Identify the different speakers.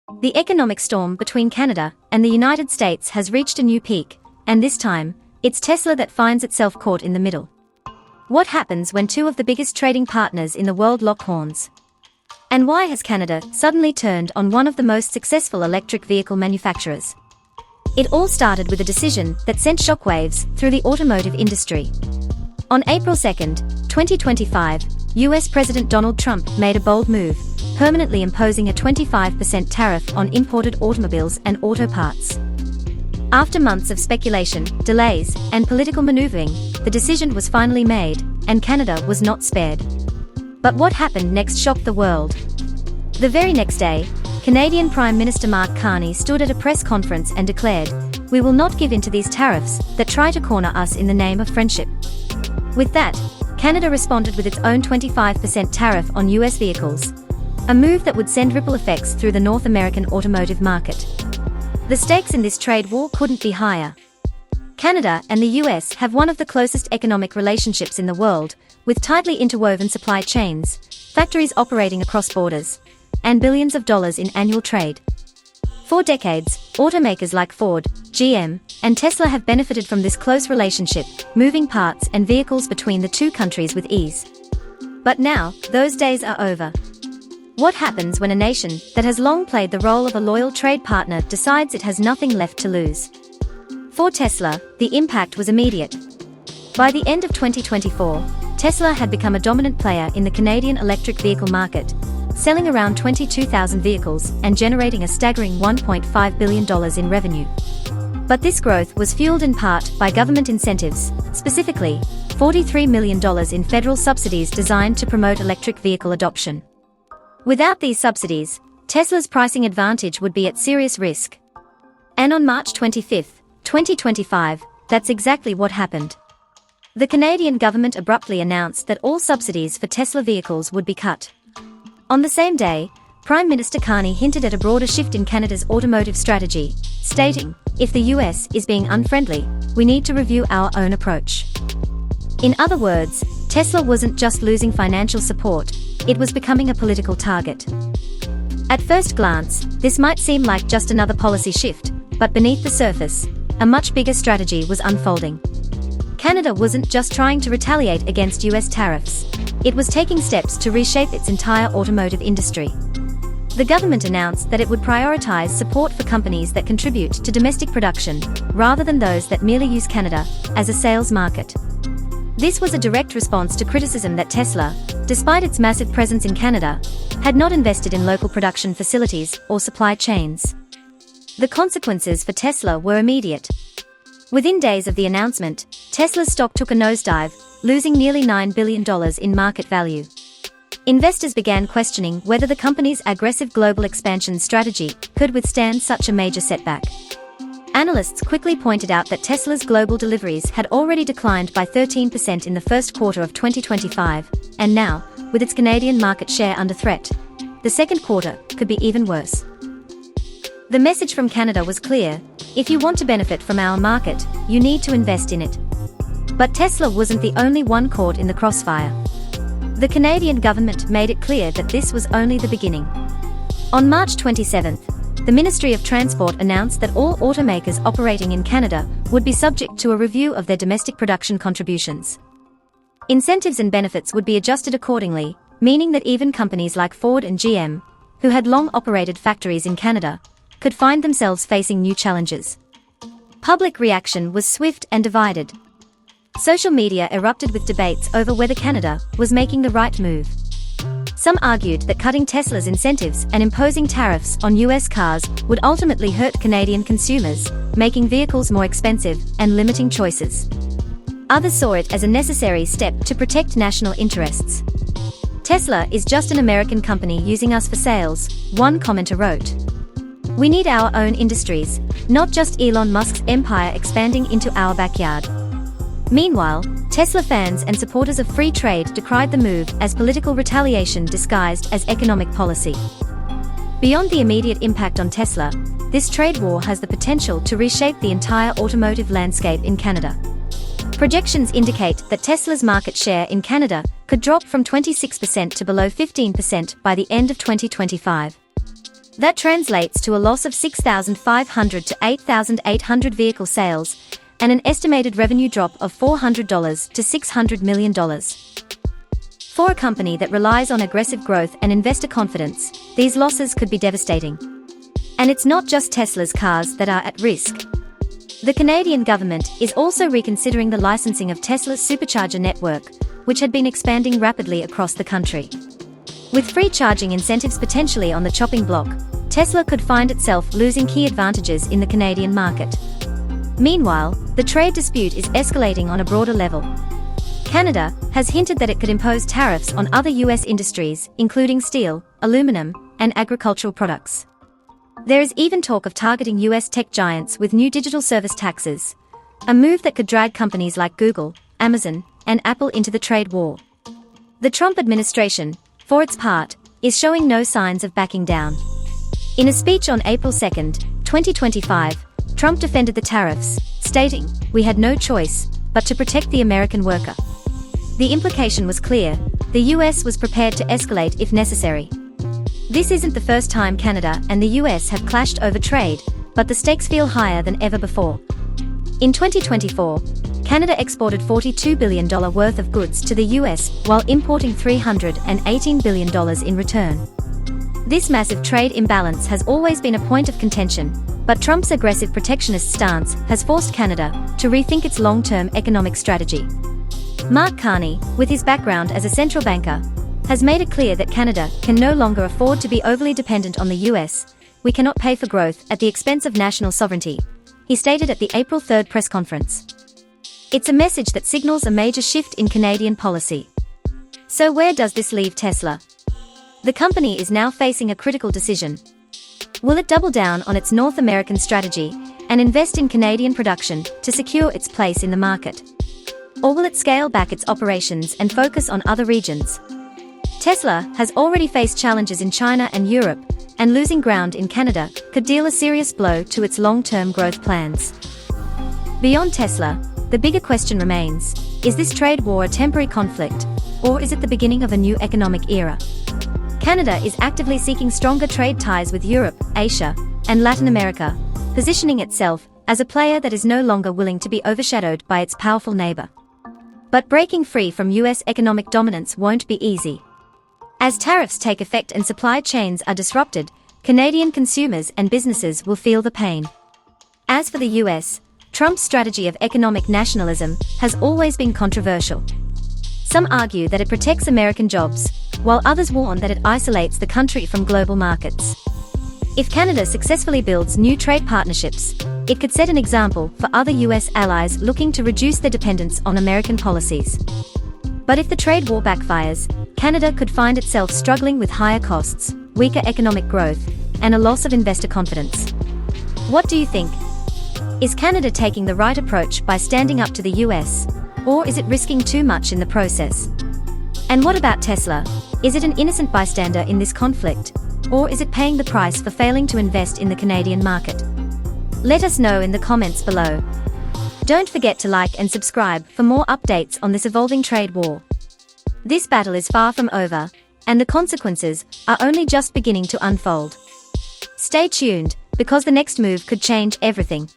Speaker 1: The economic storm between Canada and the United States has reached a new peak, and this time, it's Tesla that finds itself caught in the middle. What happens when two of the biggest trading partners in the world lock horns? And why has Canada suddenly turned on one of the most successful electric vehicle manufacturers? It all started with a decision that sent shockwaves through the automotive industry. On April 2, 2025, US President Donald Trump made a bold move, permanently imposing a 25% tariff on imported automobiles and auto parts. After months of speculation, delays, and political maneuvering, the decision was finally made, and Canada was not spared. But what happened next shocked the world. The very next day, Canadian Prime Minister Mark Carney stood at a press conference and declared, "We will not give in to these tariffs that try to corner us in the name of friendship." With that, Canada responded with its own 25% tariff on US vehicles, a move that would send ripple effects through the North American automotive market. The stakes in this trade war couldn't be higher. Canada and the US have one of the closest economic relationships in the world, with tightly interwoven supply chains, factories operating across borders, and billions of dollars in annual trade. For decades, automakers like Ford, GM, and Tesla have benefited from this close relationship, moving parts and vehicles between the two countries with ease. But now, those days are over. What happens when a nation that has long played the role of a loyal trade partner decides it has nothing left to lose? For Tesla, the impact was immediate. By the end of 2024, Tesla had become a dominant player in the Canadian electric vehicle market, selling around 22,000 vehicles and generating a staggering $1.5 billion in revenue. But this growth was fueled in part by government incentives, specifically, $43 million in federal subsidies designed to promote electric vehicle adoption. Without these subsidies, Tesla's pricing advantage would be at serious risk. And on March 25, 2025, that's exactly what happened. The Canadian government abruptly announced that all subsidies for Tesla vehicles would be cut. On the same day, Prime Minister Carney hinted at a broader shift in Canada's automotive strategy, stating, "If the US is being unfriendly, we need to review our own approach." In other words, Tesla wasn't just losing financial support, it was becoming a political target. At first glance, this might seem like just another policy shift, but beneath the surface, a much bigger strategy was unfolding. Canada wasn't just trying to retaliate against US tariffs, it was taking steps to reshape its entire automotive industry. The government announced that it would prioritize support for companies that contribute to domestic production, rather than those that merely use Canada as a sales market. This was a direct response to criticism that Tesla, despite its massive presence in Canada, had not invested in local production facilities or supply chains. The consequences for Tesla were immediate. Within days of the announcement, Tesla's stock took a nosedive, losing nearly $9 billion in market value. Investors began questioning whether the company's aggressive global expansion strategy could withstand such a major setback. Analysts quickly pointed out that Tesla's global deliveries had already declined by 13% in the first quarter of 2025, and now, with its Canadian market share under threat, the second quarter could be even worse. The message from Canada was clear: if you want to benefit from our market, you need to invest in it. But Tesla wasn't the only one caught in the crossfire. The Canadian government made it clear that this was only the beginning. On March 27, the Ministry of Transport announced that all automakers operating in Canada would be subject to a review of their domestic production contributions. Incentives and benefits would be adjusted accordingly, meaning that even companies like Ford and GM, who had long operated factories in Canada, could find themselves facing new challenges. Public reaction was swift and divided. Social media erupted with debates over whether Canada was making the right move. Some argued that cutting Tesla's incentives and imposing tariffs on US cars would ultimately hurt Canadian consumers, making vehicles more expensive and limiting choices. Others saw it as a necessary step to protect national interests. "Tesla is just an American company using us for sales," one commenter wrote. "We need our own industries, not just Elon Musk's empire expanding into our backyard." Meanwhile, Tesla fans and supporters of free trade decried the move as political retaliation disguised as economic policy. Beyond the immediate impact on Tesla, this trade war has the potential to reshape the entire automotive landscape in Canada. Projections indicate that Tesla's market share in Canada could drop from 26% to below 15% by the end of 2025. That translates to a loss of 6,500 to 8,800 vehicle sales and an estimated revenue drop of $400 to $600 million. For a company that relies on aggressive growth and investor confidence, these losses could be devastating. And it's not just Tesla's cars that are at risk. The Canadian government is also reconsidering the licensing of Tesla's supercharger network, which had been expanding rapidly across the country. With free charging incentives potentially on the chopping block, Tesla could find itself losing key advantages in the Canadian market. Meanwhile, the trade dispute is escalating on a broader level. Canada has hinted that it could impose tariffs on other US industries, including steel, aluminum, and agricultural products. There is even talk of targeting US tech giants with new digital service taxes, a move that could drag companies like Google, Amazon, and Apple into the trade war. The Trump administration, for its part, is showing no signs of backing down. In a speech on April 2, 2025, Trump defended the tariffs, stating, "We had no choice but to protect the American worker." The implication was clear: the US was prepared to escalate if necessary. This isn't the first time Canada and the US have clashed over trade, but the stakes feel higher than ever before. In 2024, Canada exported $42 billion worth of goods to the US while importing $318 billion in return. This massive trade imbalance has always been a point of contention, but Trump's aggressive protectionist stance has forced Canada to rethink its long-term economic strategy. Mark Carney, with his background as a central banker, has made it clear that Canada can no longer afford to be overly dependent on the US. "We cannot pay for growth at the expense of national sovereignty," he stated at the April 3 press conference. It's a message that signals a major shift in Canadian policy. So where does this leave Tesla? The company is now facing a critical decision. Will it double down on its North American strategy and invest in Canadian production to secure its place in the market? Or will it scale back its operations and focus on other regions? Tesla has already faced challenges in China and Europe, and losing ground in Canada could deal a serious blow to its long-term growth plans. Beyond Tesla, the bigger question remains: is this trade war a temporary conflict, or is it the beginning of a new economic era? Canada is actively seeking stronger trade ties with Europe, Asia, and Latin America, positioning itself as a player that is no longer willing to be overshadowed by its powerful neighbor. But breaking free from US economic dominance won't be easy. As tariffs take effect and supply chains are disrupted, Canadian consumers and businesses will feel the pain. As for the US, Trump's strategy of economic nationalism has always been controversial. Some argue that it protects American jobs, while others warn that it isolates the country from global markets. If Canada successfully builds new trade partnerships, it could set an example for other US allies looking to reduce their dependence on American policies. But if the trade war backfires, Canada could find itself struggling with higher costs, weaker economic growth, and a loss of investor confidence. What do you think? Is Canada taking the right approach by standing up to the US, or is it risking too much in the process? And what about Tesla? Is it an innocent bystander in this conflict, or is it paying the price for failing to invest in the Canadian market? Let us know in the comments below. Don't forget to like and subscribe for more updates on this evolving trade war. This battle is far from over, and the consequences are only just beginning to unfold. Stay tuned, because the next move could change everything.